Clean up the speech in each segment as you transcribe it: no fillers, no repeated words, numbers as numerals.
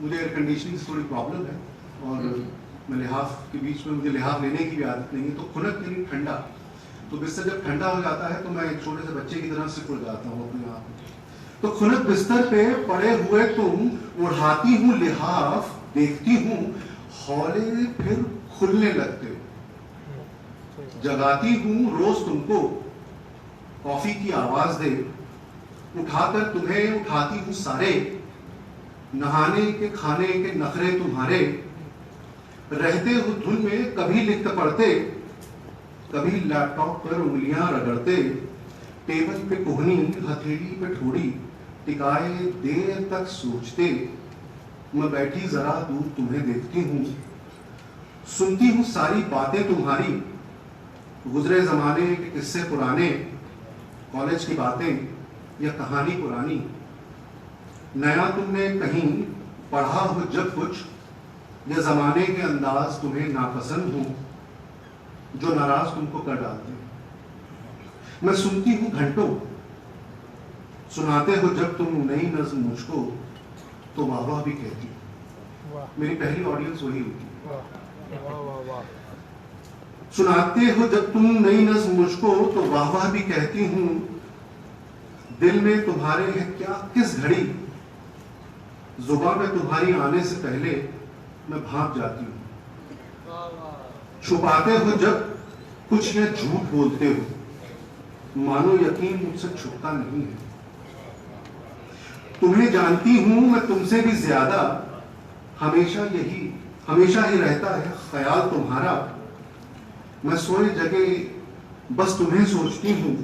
मुझे air conditioning से थोड़ी प्रॉब्लम है और मैं लिहाफ के बीच में मुझे लिहाफ लेने की भी आदत नहीं है, तो खुनक यानी ठंडा, तो बिस्तर जब ठंडा हो जाता है तो मैं एक छोटे से बच्चे की तरह सिकुड़ जाता हूँ अपने आप। तो खुनक बिस्तर पे पड़े हुए तुम उड़ाती हूँ लिहाफ, देखती हूँ हौले फिर खुलने लगते हो, जगाती हूँ रोज तुमको कॉफी की आवाज दे, उठाकर तुम्हें उठाती हूँ सारे, नहाने के खाने के नखरे तुम्हारे, रहते हो धुन में कभी लिखते पढ़ते, कभी लैपटॉप पर उंगलियां रगड़ते, टेबल पे कोहनी हथेली पे ठोड़ी टिकाए देर तक सोचते, मैं बैठी जरा दूर तुम्हें देखती हूँ, सुनती हूँ सारी बातें तुम्हारी, गुजरे जमाने के किस्से पुराने, कॉलेज की बातें या कहानी पुरानी, नया तुमने कहीं पढ़ा हो जब कुछ, या जमाने के अंदाज तुम्हें नापसंद हो जो नाराज तुमको कर डालते हैं। मैं सुनती हूँ घंटों, सुनाते हो जब तुम नई नज्म मुझको तो वाह वाह भी कहती हो। मेरी पहली ऑडियंस वही होती है। सुनाते हो जब तुम नई नज्म मुझको तो वाह वाह भी कहती हूँ, दिल में तुम्हारे है क्या किस घड़ी, जुबान पे तुम्हारी आने से पहले मैं भाग जाती हूँ। छुपाते हो जब कुछ या झूठ बोलते हो, मानो यकीन मुझसे छुपता नहीं है। तुम्हें जानती हूं मैं तुमसे भी ज्यादा, हमेशा ही रहता है ख्याल तुम्हारा, मैं सोए जगे बस तुम्हें सोचती हूँ,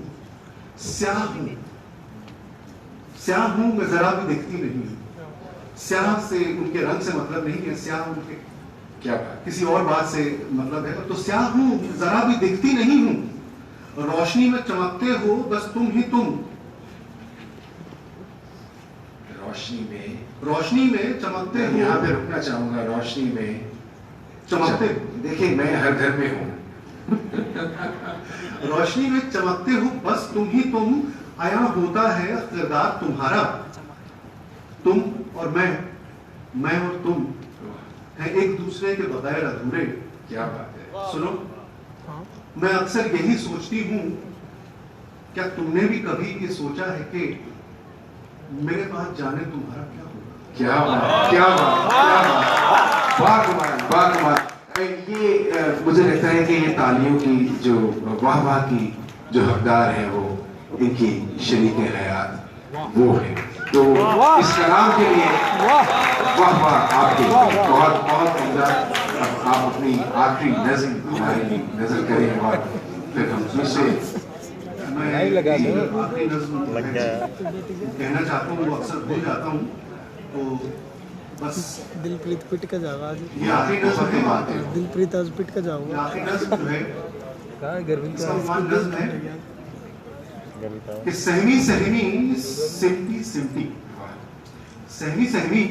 स्याह हूं मैं जरा भी दिखती नहीं हूं। स्याह से उनके रंग से मतलब नहीं है, स्याह उनके क्या किसी और बात से मतलब है। तो स्याह हूं जरा भी दिखती नहीं हूं, रोशनी में चमकते हो बस तुम ही तुम, रोशनी में चमकते हो। यहाँ पे रुकना चाहूंगा, रोशनी में चमकते। देखिए मैं हर घर में हूँ। रोशनी में चमकते हो बस तुम ही तुम, आया होता है किरदार तुम्हारा, तुम और मैं और तुम है एक दूसरे के बगैर अधूरे। क्या बात है। सुनो, मैं अक्सर यही सोचती हूँ, क्या तुमने भी कभी ये सोचा है कि मेरे पास जाने तुम्हारा क्या होगा। क्या बात, क्या बात, क्या बात, वाह कमाल। ये मुझे लगता है कि ये तालियों की जो वाह वाह की जो हकदार है वो इनकी शरीक हयात वो है। तो इस कलाम के लिए वाह वाह आपके बहुत बहुत उम्दा। आप अपनी आखिरी नज़्म हमारी नजर करें और फिर हम दूसरे आखिरी नज़्म कहना चाहता हूँ, वो अक्सर भूल जाता हूँ, तो बस दिलप्रीत पिट का जाओ आज। ये आखिरी नज़्म है, बात है दिलप्रीत आज पिट का जाओ। आखिरी नज़्म जो है इसका मान नज़्म है कि सहमी सहमी सिमटी सिमटी, सहमी सहमी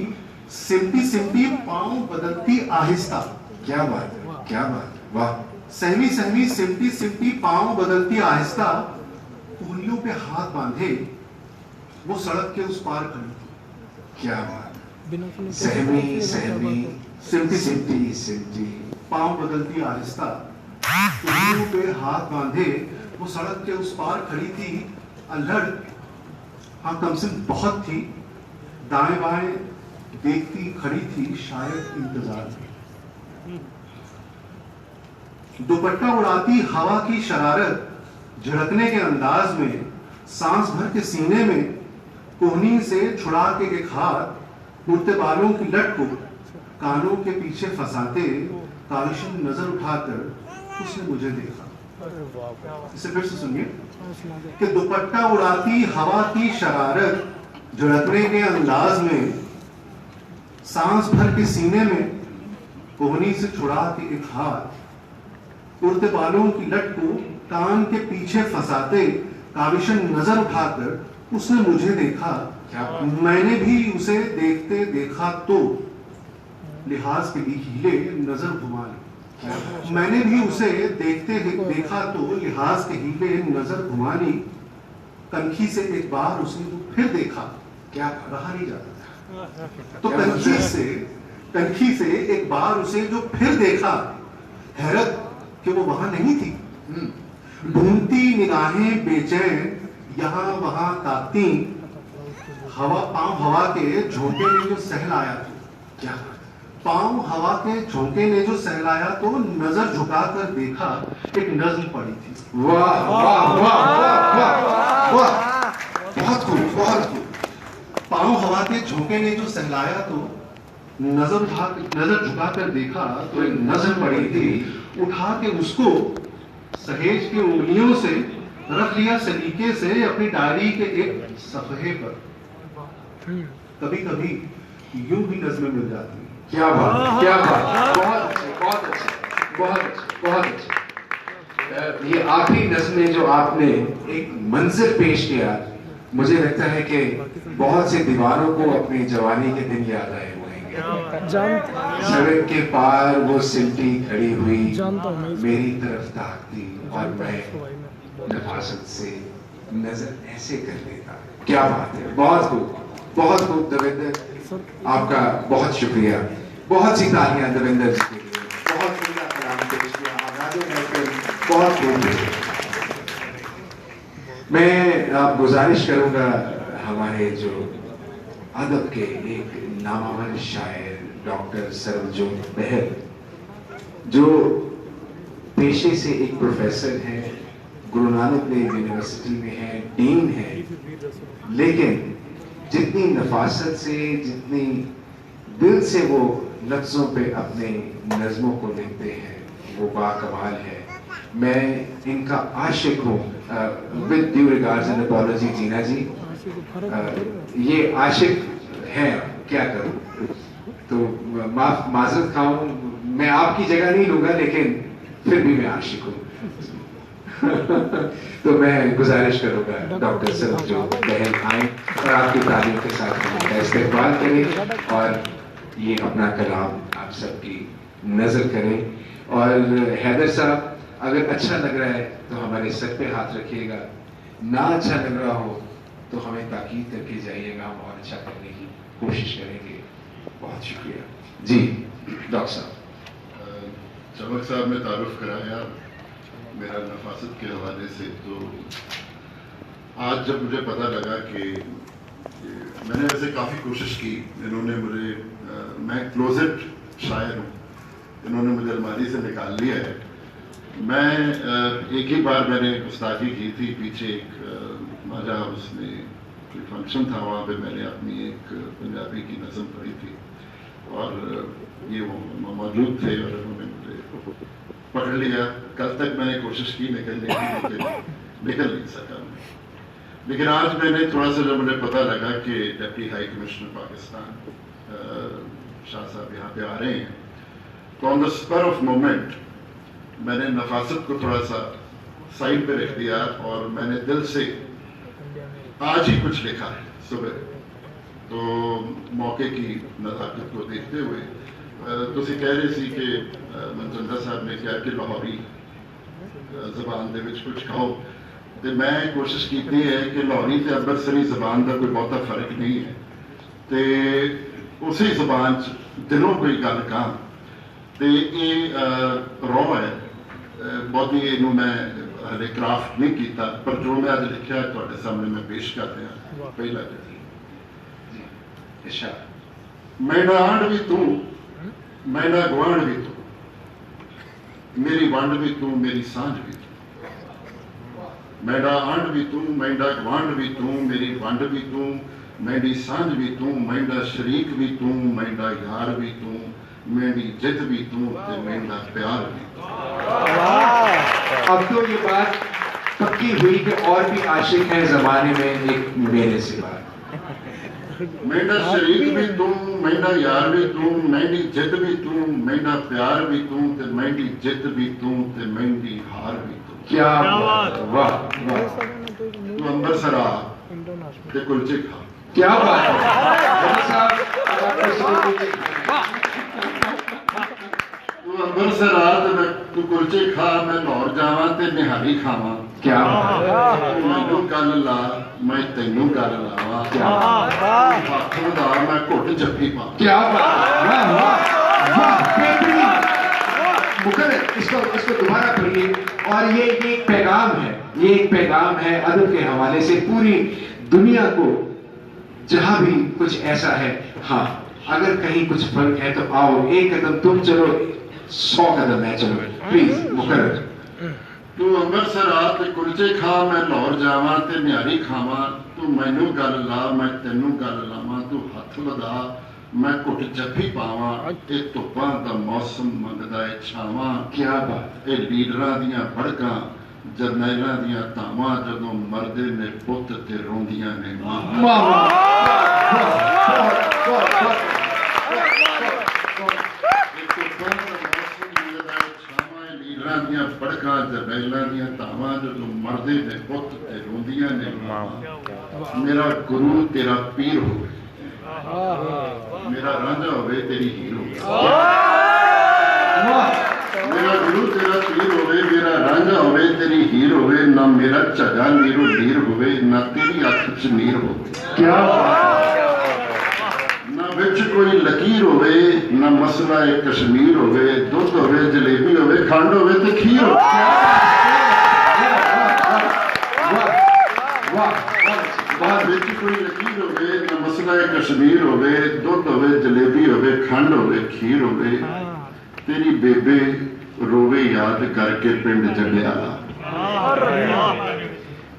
सिमटी सिमटी पाँव बदलती आहिस्ता। क्या बात है, क्या बात, वाह। सहमी सहमी सिमटी सिमटी पाँव बदलती आहिस्ता, उंगलियों पे हाथ बांधे वो सड़क के उस पार खड़ी थी। क्या बात। सहमी सहमी सिमटी सिमटी सिमटी पाँव बदलती आहिस्ता, उंगलियों पे हाथ बांधे वो सड़क के उस पार खड़ी थी। अल्हड़ हाँ तमसिन बहुत थी, दाएं बाएं देखती खड़ी थी, शायद इंतजार में। दुपट्टा उड़ाती हवा की शरारत, झड़कने के अंदाज में, सांस भर के सीने में, कोहनी से छुड़ा के एक हाथ उड़ते बालों की लट को कानों के पीछे फंसाते, काविशन नजर उठाकर उसने मुझे देखा। इसे फिर से सुनिए कि दुपट्टा उड़ाती हवा की शरारत, झड़कने के अंदाज में, सांस भर के सीने में, कोहनी से छुड़ा के एक हाथ उड़ते बालों की लट को कान के पीछे फंसाते, काविशन नजर उठाकर उसने मुझे देखा। मैंने भी उसे देखते देखा तो लिहाज के हीले नजर घुमा ली। मैंने भी उसे देखते देखा तो लिहाज के हीले नजर घुमा ली। कनखी से एक बार उसने फिर देखा, क्या रहा नहीं जाता था। तो कनखी से एक बार उसे जो फिर देखा, हैरत कि वो वहां नहीं थी। ढूंढती निगाहें बेचैन यहां वहां ताकती, हवा के झोंके ने जो सहलाया तो क्या पांव हवा के झोंके ने जो सहलाया तो नजर झुकाकर देखा, एक नज्म पड़ी थी। वाह वाह वाह वाह वाह वाह, बहुत खूब, बहुत खूब। पांव हवा के झोंके ने जो सहलाया तो नजर झुकाकर देखा तो एक नज्म पड़ी थी। उठा के उसको सहेज के उंगलियों से रख लिया सलीके से अपनी डायरी के एक सफहे पर। कभी कभी यूं भी नज़में मिल जाती हैं। क्या बात, क्या बात, बहुत अच्छे, बहुत अच्छे, बहुत अच्छे, बहुत अच्छे। ये आखिरी नज़्में जो आपने एक मंजर पेश किया, मुझे लगता है कि बहुत से दीवारों को अपनी जवानी के दिन याद आए होंगे। सड़क के पार वो सिमटी खड़ी हुई, मेरी तरफ ताकती और मैं नफासत से नजर ऐसे कर लेता। क्या बात है, बहुत खूब, बहुत खूब दविंदर, आपका बहुत शुक्रिया। बहुत सी तालियां दविंदर जी के लिए, बहुत बढ़िया कलाम पेश किया, आज़ादों में बहुत खूब। मैं आप गुजारिश करूंगा हमारे जो अदब के एक नामावर शायर डॉक्टर सरबजोत बहल, जो पेशे से एक प्रोफेसर हैं, गुरु नानक देव यूनिवर्सिटी में है, डीन है, लेकिन जितनी नफासत से, जितनी दिल से वो लफ्ज़ों पे अपने नज़मों को लिखते हैं, वो बाकमाल है। मैं इनका आशिक हूँ। With due regards and apology Jeena ji, ये आशिक हैं, क्या करूँ, तो माजरत खाऊं, मैं आपकी जगह नहीं लूँगा, लेकिन फिर भी मैं आशिक हूँ। तो मैं गुजारिश करूंगा डॉक्टर सरबजोत बहल आए और आपकी तालीम के साथ उनका इस्तेमाल करें और ये अपना कलाम आप सबकी नजर करें। और हैदर साहब, अगर अच्छा लग रहा है तो हमारे सर पे हाथ रखिएगा, ना अच्छा लग रहा हो तो हमें ताकीद करके जाइएगा, हम और अच्छा करने की कोशिश करेंगे। बहुत शुक्रिया जी। डॉक्टर साहब, चमक साहब ने तारुफ कराया मेरा नफासत के हवाले से, तो आज जब मुझे पता लगा कि मैंने वैसे काफ़ी कोशिश की, इन्होंने मुझे, मैं क्लोजेट शायर हूँ, इन्होंने मुझे अलमारी से निकाल लिया है। मैं एक ही बार मैंने गुस्ताखी की थी, पीछे एक माजा हाउस में कोई फंक्शन था, वहाँ पे मैंने अपनी एक पंजाबी की नज़म पढ़ी थी और ये वो मौजूद थे और उन्होंने मुझे पकड़ लिया। कल तक मैंने कोशिश की निकलने की, लेकिन निकल नहीं सका मैं। लेकिन आज मैंने थोड़ा सा, जब मुझे पता लगा कि deputy high commissioner Pakistan Shah साहब यहाँ पे आ रहे हैं, तो on the spur of moment मैंने नफासत को थोड़ा सा साइड पे रख दिया और मैंने दिल से आज ही कुछ लिखा है सुबह। तो मौके की नज़ाकत को देखते हुए तुसी कह रहे सी कि मनजिंदा साहब ने क्या कि लाहौरी ज़बान दे विच कुछ कहो, तो मैं कोशिश की है कि लाहौरी ते अमृतसरी ज़बान का कोई बहुता फर्क नहीं है, तो उसी ज़बान दिलों कोई गल कहां, तो ये रॉ है, बहुती इनू मैं हले क्राफ्ट नहीं किया, पर जो मैं अज लिखा है तुहाडे सामने मैं पेश कर रहा। पहला मैना आंड भी तू, मैना गुआंढ भी तू, मेरी वंड भी तू, मेरी सांझ भी तू। मैना आंड भी तू, मैना गुआंढ भी तू, मेरी वंड भी तू, मैंडी सांझ भी तू, मैंडा शरीक भी तू, मैंडा यार भी तू, मैंडी जिद भी तू, ते मैंडा प्यार भी तू। अब तो ये बात पक्की हुई कि और भी आशिक हैं जमाने में एक मेरे सिवा। मैंडा शरीक भी तू, मैंडा यार भी तू, मैंडी जिद भी तू, मैंडा प्यार भी तू, ते मैंडी जिद भी तू, ते मैंडी हार भी तू। क्या बात, वाह वाह, तू अंबरसर आ ते कुलचे खा। क्या बात है साहब, तू अंबरसर आ ते तू कुलचे खा, मैं लाहौर जावां ते निहारी खावां। क्या बात, मैनू कल ला मैं तेनू गल लावा क्या हथ वधा मैं घुट जफ्फी पा क्या बात, वाह वाह वाह, बेहतरीन। मुकर्रर इसको दोबारा पढ़िए। और ये एक पैगाम है, ये एक पैगाम है अदब के हवाले से पूरी दुनिया को, जहां भी कुछ ऐसा है, हाँ अगर कहीं कुछ फर्क है तो आओ, एक कदम तुम चलो 100 कदम मैं चलो। प्लीज मुकर्रर। तू अंमृतसर आ ते कुलचे खा मैं लाहौर जावां ते न्यारी खावां तू मैनू गल ला मैं तेनू गल लावां तू हथ वधा मैं घुट जफ्फी पावां ये धुप्पां दा मौसम मंगदा है छावां क्या बात, ये लीडरां दियां भड़कां जरनैलां दियां धावां जदों मरदे ने पुत्त ते रोंदियां ने मां वाह वाह वाह वाह। लीडरां दियां भड़कां जरनैलां दियां धावां जदों मरदे ने पुत्त ते रोंदियां ने मां मेरा गुरु तेरा पीर होवे मेरा रांझा होवे तेरी हीर होवे मेरा गुरु तेरा पीर होवे मेरा रांझा होवे तेरी हीर होवे ना मेरा झगा नीरो नीर होवे ना तेरी अख च नीर होवे क्या ना विच कोई लकीर होवे ना मसला है कश्मीर होवे दुध होवे जलेबी होवे खंड होवे ते खीर होवे विच कोई लकीर होवे ना मसला है कश्मीर होवे दुध होवे जलेबी होवे खंड होवे खीर होवे तेरी बेबे रोवे याद करके पिंड जंडियाला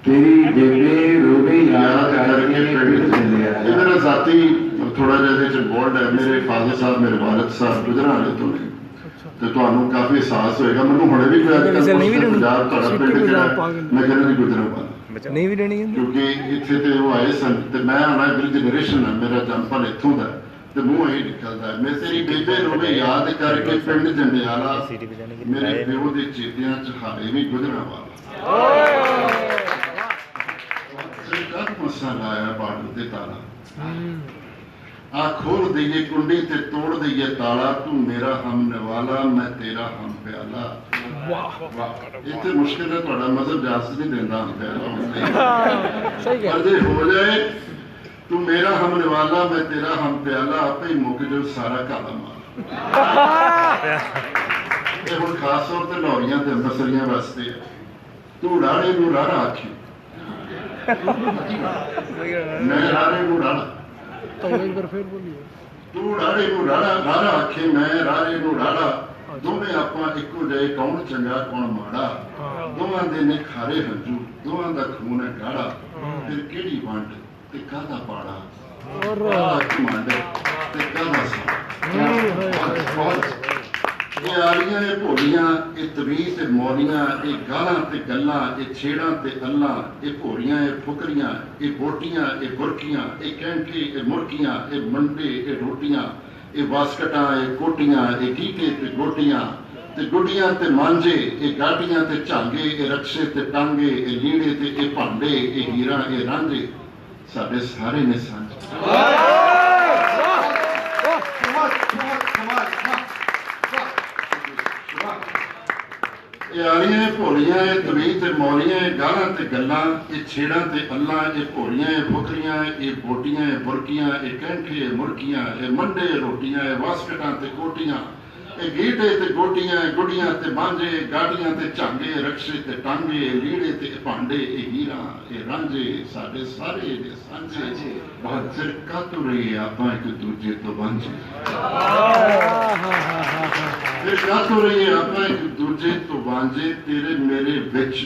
तेरी बेबे रोवे याद करके पिंड जंडियाला। ये मेरा जाती थोड़ा जिहा बोल्ड है मेरे फादर साहब मेरे वालिद साहब गुजराले तो ने ते तुहानू काफी एहसास होएगा मैनू हुणे भी कोई अजकल पंजाब तुहाडा पिंड किहड़ा मैं कहना जी गुजरावाला नहीं भी देनी क्योंकि इत्थे ते वो आए सन ते मैं आना अगली जनरेशन है मेरा जन्मपल इत्थों दा ते मूंह यही निकलदा है मैं तेरी बेबे रोवे याद करके पिंड जंडियाला मेरे प्यो दे चेतियां च हाले भी गुजरावाला सरकार मसा लाया बार्डर ते ताला आ खोल दईए कुंडी ते तोड़ दईए ताला तू मेरा हम नवाला मैं तेरा हम प्याला इतने मुश्किल है थोड़ा मजहब इजाजत नहीं देता हम प्याला पर जे हो जाए तू मेरा हम नवाला मैं तेरा हम प्याला आपे ही मुक जो सारा काला माल ये हुण खास तौर ते लाहौरियां ते अंबरसरियां वास्ते तू राणे नू राणा आखी मैं राणे नू राणा तो एक बार फिर बोलिए तू राणे नू राणा राणा आखे मैं राणे नू राणा दोवें आपां इक्को जिहे कौन चंगा कौन माड़ा दोवां दे ने खारे हंजू दोवां दा खून है गाढ़ा फिर किहड़ी वंड ते काहदा पाड़ा काहदा घमंड ते काहदा सा ये आलियां ये भोलियां ये तवीज ते मौलियां ये गालां ते गल्लां ये छेड़ां ते अल्लां ये भोरियां ये फुकरियां ये बोटियां ये बुरकियां ये कैंठे ये मुर्कियां ये मंडे ये रोटियां ये वास्कटां ये कोटियां ये गीटे ते गोटियां ते गुडियां ते मांझे ये गाटियां ते झांगे ये रक्शे ते टांगे ये लीड़े ते ये भांडे ये हीरा ये रांझे साडे सारे ने सांझे ये आलियां भोलियां ये तवीज ते मौलियां ये गालां ते गल्लां ये छेड़ां ते अल्लां ये भोरियां ये फुकरियां ये बोटियां ये बुरकियां ये कैंठे ये मुर्कियां ये मंडे रोटियां ये वास्कटां ते कोटियां ये गीटे ते गोटियां ये गुडियां ते मांझे गाड़ियां ते झांगे रक्शे ते टांगे लीड़े ते भांडे ये हीरा ये रांझे साडे सारे दे सांझे बहुत सिर कातू रही आपां एक दूजे तो वांझे फिर कातू रही आपां एक दूजे तो वांझे तेरे मेरे विच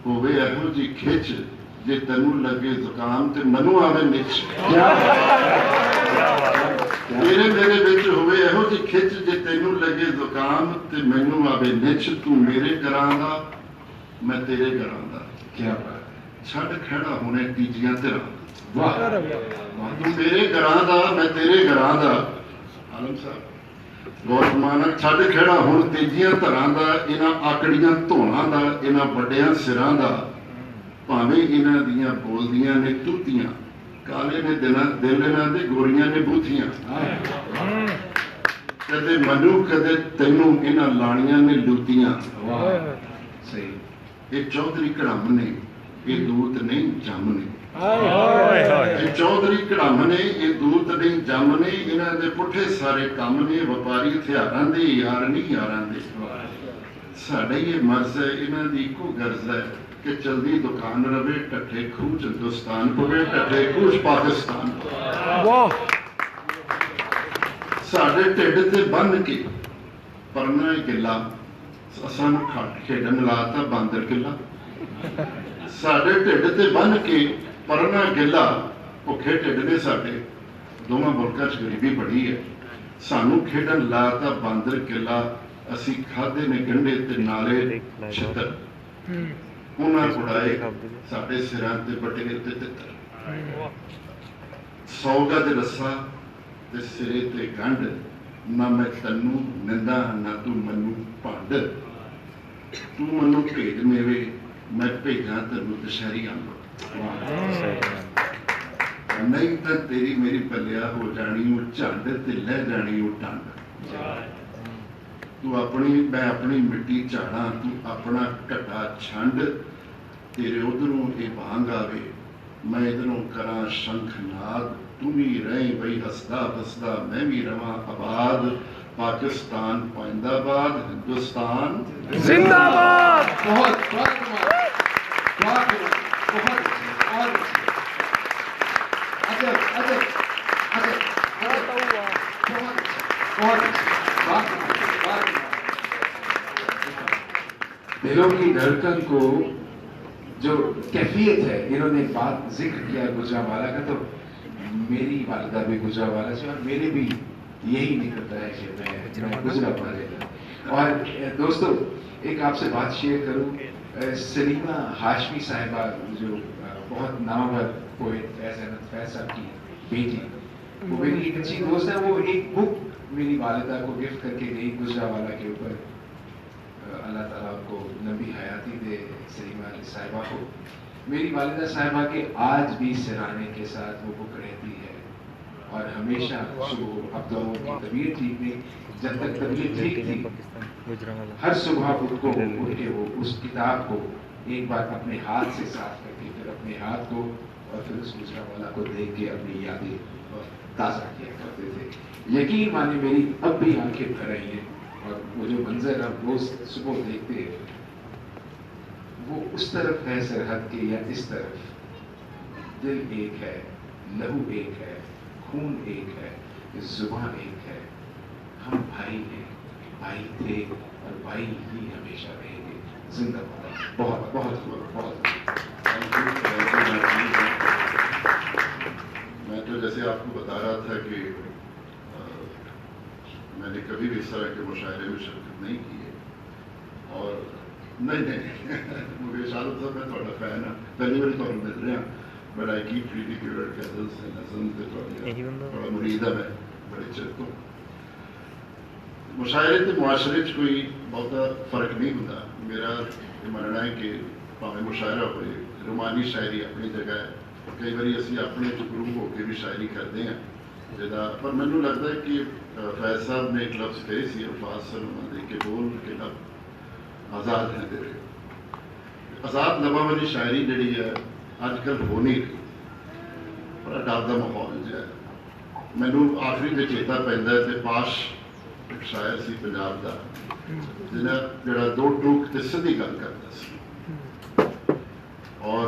होवे एहो जी खिच जे तैनू लगे जुकाम ते मनु आवे निच तेरे मेरे विच होवे एहो जी खिच जे तैनू लगे जुकाम ते मैनू आवे निच तू मेरे घरां दा मैं तेरे घरां दा क्या छड़ खड़ा होने तीजियां तेरा वाह तू मेरे घरां दा मैं तेरे घरां दा आलम साहब गौर मानक छड़ खड़ा हुण तीजियां धरां दा इन्हां आकड़ियां धौणां दा इन्हां वड्डियां सिरां दा भावें इन्हां दियां बोलदियां ने तूतियां काले ने दिल इन्हां दे गोरियां ने बूथियां कदे मनु कदे तैनू इन्हां लाणियां ने लूतियां सही ये चौधरी कड़म ने ये दूत नहीं जम ने ਇਹ ਚੌਧਰੀ ਕੜਾਮ ਨੇ, ਇਹ ਦੂਤ ਨਹੀਂ ਜੰਮ ਨੇ, ਇਹਨਾਂ ਦੇ ਪੁੱਠੇ ਸਾਰੇ ਕੰਮ ਨੇ, ਵਪਾਰੀ ਹਥਿਆਰਾਂ ਦੇ ਯਾਰ ਨਹੀਂ ਯਾਰਾਂ ਦੇ। ਸਾਡਾ ਇਹ ਮਰਜ਼ ਹੈ, ਇਹਨਾਂ ਦੀ ਇੱਕੋ ਗਰਜ਼ ਹੈ ਕਿ ਚਲਦੀ ਦੁਕਾਨ ਰਵੇ, ਟੱਠੇ ਖੂਹ ਹਿੰਦੁਸਤਾਨ ਪਵੇ, ਟੱਠੇ ਖੂਹ ਪਾਕਿਸਤਾਨ। ਸਾਡੇ ਢਿੱਡ ਤੇ ਬੰਨ ਕੇ ਪਰਨਾ ਗਿੱਲਾ, ਸਾਨੂੰ ਖੇਡਣ ਲਾਤਾ ਬਾਂਦਰ ਕਿੱਲਾ। ਸਾਡੇ ਢਿੱਡ ਤੇ ਬੰਨ ਕੇ ਪਰਨਾ ਗਿੱਲਾ, ਭੁੱਖੇ ਢਿੱਡ ਨੇ ਸਾਡੇ, ਦੋਵਾਂ ਮੁਲਕਾਂ 'ਚ ਗਰੀਬੀ ਬੜੀ ਹੈ, ਸਾਨੂੰ ਖੇਡਣ ਲਾਤਾ ਬਾਂਦਰ ਕਿੱਲਾ। ਅਸੀਂ ਖਾਧੇ ਨੇ ਗੰਢੇ ਤੇ ਨਾਲੇ ਛਿੱਤਰ, ਉਹਨਾਂ ਉਡਾਏ ਸਾਡੇ ਸਿਰਾਂ ਤੇ ਬਟੇਰੇ ਤੇ ਤਿੱਤਰ। 100 ਗਜ ਰੱਸਾ ਤੇ ਸਿਰੇ ਤੇ ਗੰਢ, ਨਾ ਮੈਂ ਤੈਨੂੰ ਨਿੰਦਾ ਨਾ ਤੂੰ ਮੈਨੂੰ ਭੰਡ। ਤੂੰ ਮੈਨੂੰ ਭੇਜ ਮੇਵੇ, ਮੈਂ ਭੇਜਾਂ ਤੈਨੂੰ ਦੁਸ਼ਹਿਰੀ ਅੰਬ। ਨਹੀਂ ਤਾਂ ਤੇਰੀ ਮੇਰੀ ਪੱਲਿਆ ਹੋ ਜਾਣੀ ਉਹ ਝੰਡ, ਤੇ ਲੈ ਜਾਣੀ ਉਹ ਟੰਡ। ਤੂੰ ਆਪਣੀ ਮੈਂ ਆਪਣੀ ਮਿੱਟੀ ਝਾੜਾਂ, ਤੂੰ ਆਪਣਾ ਘਟਾ ਛੰਡ। ਤੇਰੇ ਉਧਰੋਂ ਇਹ ਭਾਂਗ ਆਵੇ, ਮੈਂ ਇਧਰੋਂ ਕਰਾਂ ਸ਼ੰਖਨਾਦ। ਤੂੰ ਵੀ ਰਹੇ ਬਈ ਹੱਸਦਾ ਬਸਦਾ, ਮੈਂ ਵੀ ਰਵਾਂ ਆਬਾਦ। पाकिस्तान पाइंदाबाद, हिंदुस्तान जिंदाबाद। बहुत बहुत बहुत बहुत अजब अजब बहुत दिलों की धड़कन को जो कैफियत है, इन्होंने बात जिक्र किया गुजरावाला का, तो मेरी वालिदा भी गुजरावाला से और मेरे भी यही निकलता है कि मैं गुजरावाला। और दोस्तों एक आपसे बात शेयर करूं, सलीमा हाशमी साहिबा जो बहुत नामवर पोएट फैज अहमद फैज साहब की बेटी, वो मेरी एक अच्छी दोस्त है। वो एक बुक मेरी वालिदा को गिफ्ट करके गई गुजरावाला के ऊपर। अल्लाह ताला को लंबी हयाती दे सलीमा साहिबा को। मेरी वालिदा साहिबा के आज भी सिराने के साथ वो बुक रहती है और हमेशा सुबह, अब तो उनकी तबीयत ठीक नहीं, जब तक तबीयत ठीक थी हर सुबह बुक को उठ के वो उस किताब को एक बार अपने हाथ से साफ करके, फिर अपने हाथ को और फिर उस गुजरावाला को देख के अपनी यादें ताज़ा किया करते थे। यकीन माने मेरी अब भी आंखें भर रही हैं और वो जो मंजर हम रोज सुबह देखते हैं, वो उस तरफ है सरहद के या इस तरफ। दिल एक है, लहू एक है, खून एक है, जुबान एक है। हम भाई हैं, भाई थे और भाई ही हमेशा रहेंगे। जिंदाबाद। बहुत बहुत बहुत मैं तो जैसे आपको बता रहा था कि मैंने कभी भी इस तरह के मुशायरे में शिरकत नहीं की है। और नहीं मुझे शायद साहब मैं थोड़ा फैन हाँ, पहली बार तो मिल रहे हैं, but I keep reading your ghazals and नज़्म ते थोड़ा मुरीद है मैं बड़े चिर तो। मुशायरे ते मुआशरे च कोई बहुत फर्क नहीं होता। मेरा ये मानना है कि भावें मुशायरा हो, रोमानी शायरी अपनी जगह है, कई बार असी अपने च गुरु होकर भी शायरी करते हैं जिदा, पर मैनू लगता है कि फैज साहब ने एक लफ्ज़ कहे सी अल्फाज सन उन्होंने कि बोल के लब आज़ाद है तेरे। आज़ाद लबा वाली शायरी जी है अजकल हो नहीं रही, बड़ा डर का माहौल जो है। मैनू आखिरी जो चेता पैंदा है पाश एक शायर सी पंजाब का, जिन्हें जरा दो टूक ते सीधी गल करता सी। और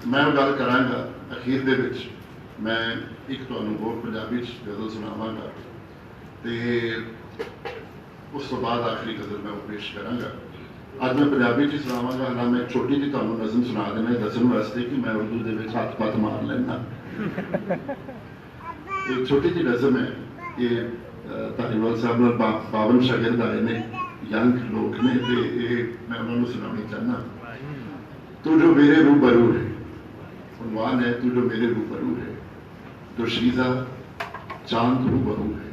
मैं गल करांगा अखीर दे विच मैं एक तुहानू होर पंजाबी गज़ल सुनावांगा ते उस तो बाद आखिरी गज़ल मैं पेश करांगा। अज मैं पंजाबी च सुनावांगा, हालां मैं छोटी जी तुहानू नज़म सुना देना दसन वास्ते कि मैं उर्दू दे विच हत्थ पत्थ मार लैंदा। एक छोटी जी नज़म है, ये धारीवाल साहब नाल 52 शागिर्द आए ने, यंग लोग ने, ते मैं उन्होंने सुनानी चाहना। तू जो मेरे रूबरू है, उन्वान है तू जो मेरे रूबरू है, तो शीज़ा चांद रूबरू है,